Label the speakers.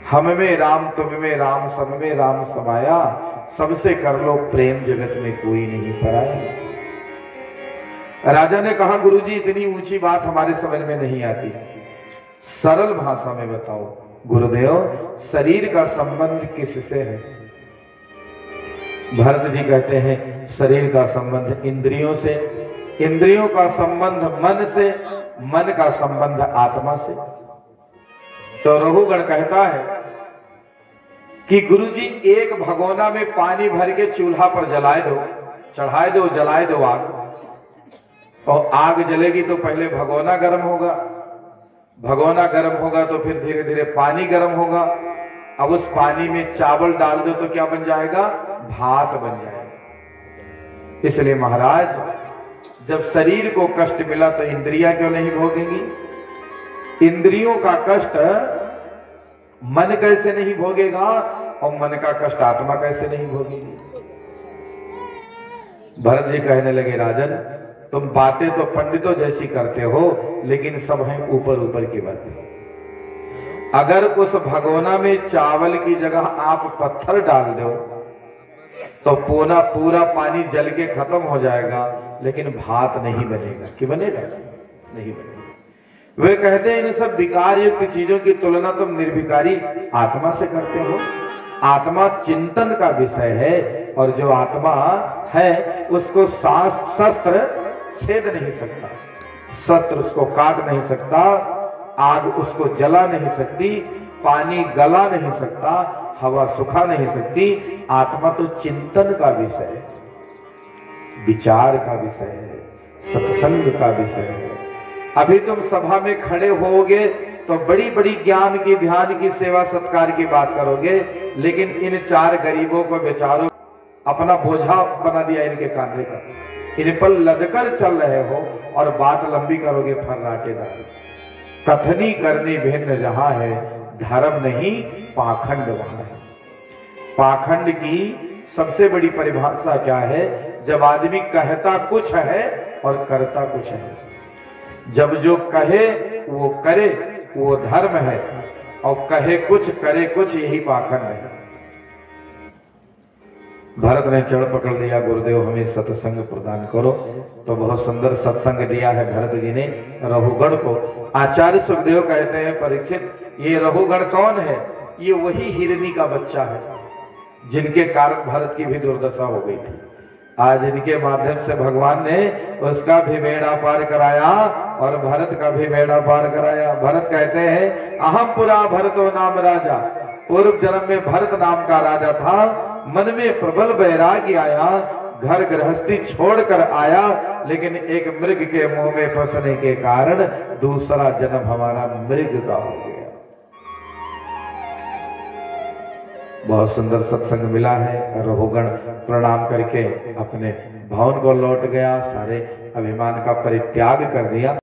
Speaker 1: हम में राम तुम में राम सब में राम समाया, सबसे कर लो प्रेम जगत में कोई नहीं पराया। राजा ने कहा गुरुजी इतनी ऊंची बात हमारे समझ में नहीं आती, सरल भाषा में बताओ। गुरुदेव शरीर का संबंध किससे है? भरत जी कहते हैं शरीर का संबंध इंद्रियों से, इंद्रियों का संबंध मन से, मन का संबंध आत्मा से। तो रघुगण कहता है कि गुरुजी एक भगोना में पानी भर के चूल्हा पर जलाए दो, चढ़ाए दो, जलाए दो आग, और आग जलेगी तो पहले भगोना गर्म होगा, भगोना गर्म होगा तो फिर धीरे धीरे पानी गर्म होगा। अब उस पानी में चावल डाल दो तो क्या बन जाएगा? भात बन जाएगा। इसलिए महाराज जब शरीर को कष्ट मिला तो इंद्रियां क्यों नहीं भोगेंगी? इंद्रियों का कष्ट मन कैसे नहीं भोगेगा और मन का कष्ट आत्मा कैसे नहीं भोगेगी? भरत जी कहने लगे राजन तुम बातें तो पंडितों जैसी करते हो, लेकिन सब हैं ऊपर ऊपर की बातें। अगर उस भगोना में चावल की जगह आप पत्थर डाल दो तो पूरा पानी जल के खत्म हो जाएगा, लेकिन भात नहीं बनेगा। क्यों बनेगा? नहीं बनेगा। वे कहते हैं इन सब विकार युक्त चीजों की तुलना तुम निर्विकारी आत्मा से करते हो। आत्मा चिंतन का विषय है, और जो आत्मा है उसको शस्त्र छेद नहीं सकता, शस्त्र उसको काट नहीं सकता, आग उसको जला नहीं सकती, पानी गला नहीं सकता, हवा सुखा नहीं सकती। आत्मा तो चिंतन का विषय है, विचार का विषय है, सत्संग का विषय है। अभी तुम सभा में खड़े होगे तो बड़ी बड़ी ज्ञान की, ध्यान की, सेवा सत्कार की बात करोगे, लेकिन इन चार गरीबों को बेचारों अपना बोझा बना दिया इनके कांधे का, इन पर लदकर चल रहे हो और बात लंबी करोगे फर्राटेदार। कथनी करनी भिन्न जहां है, धर्म नहीं पाखंड वहां है। पाखंड की सबसे बड़ी परिभाषा क्या है? जब आदमी कहता कुछ है और करता कुछ है। जब जो कहे वो करे वो धर्म है, और कहे कुछ करे कुछ, यही पाखंड है। भरत ने चढ़ पकड़ लिया, गुरुदेव हमें सत्संग प्रदान करो। तो बहुत सुंदर सत्संग दिया है भरत जी ने रघुगण को। आचार्य सुखदेव कहते हैं परीक्षित ये रघुगण कौन है? ये वही हिरनी का बच्चा है जिनके कारण भरत की भी दुर्दशा हो गई थी। आज इनके माध्यम से भगवान ने उसका भी बेड़ा पार कराया और भरत का भी बेड़ा पार कराया। भरत कहते हैं अहम पुरा भरतो नाम राजा, पूर्व जन्म में भरत नाम का राजा था, मन में प्रबल वैराग्य आया, घर गृहस्थी छोड़कर आया, लेकिन एक मृग के मुंह में फंसने के कारण दूसरा जन्म हमारा मृग का हो गया। बहुत सुंदर सत्संग मिला है। रघुगण प्रणाम करके अपने भवन को लौट गया, सारे अभिमान का परित्याग कर दिया।